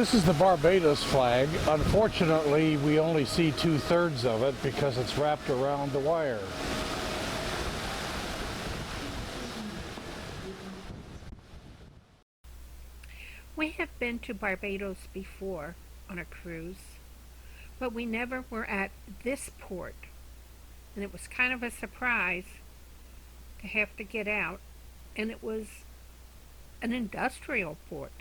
This is the Barbados flag. Unfortunately, we only see 2/3 of it because it's wrapped around the wire. We have been to Barbados before on a cruise, but we never were at this port, and it was kind of a surprise to have to get out, and it was an industrial port.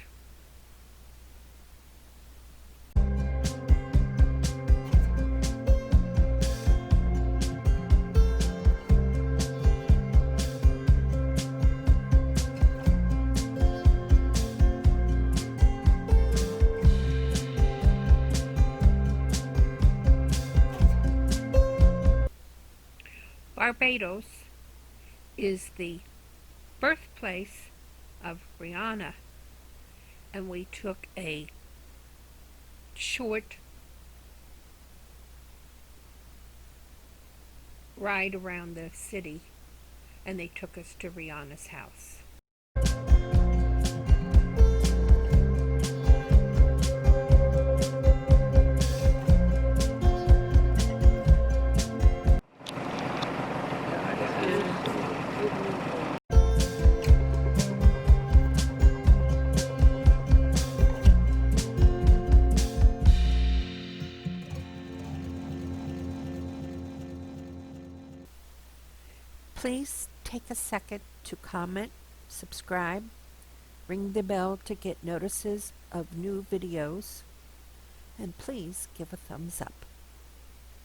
Barbados is the birthplace of Rihanna, and we took a short ride around the city, and they took us to Rihanna's house. Please take a second to comment, subscribe, ring the bell to get notices of new videos, and please give a thumbs up.